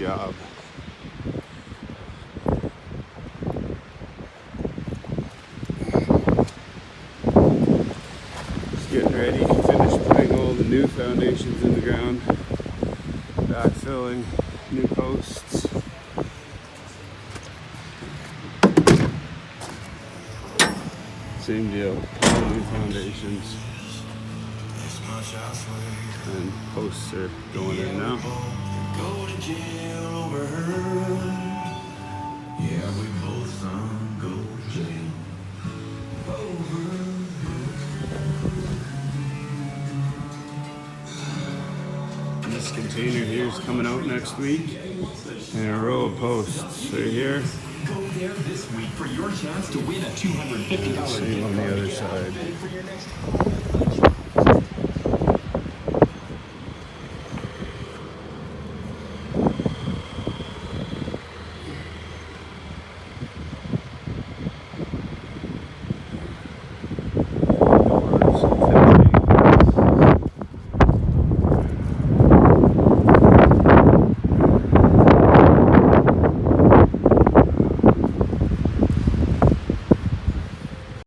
job. Just getting ready to finish putting all the new foundations in the ground, backfilling new posts. Same deal, all new foundations. And posts are going in now. This container here is coming out next week, and a row of posts right here. Go there this week for your chance to win a $250. Same on the other side.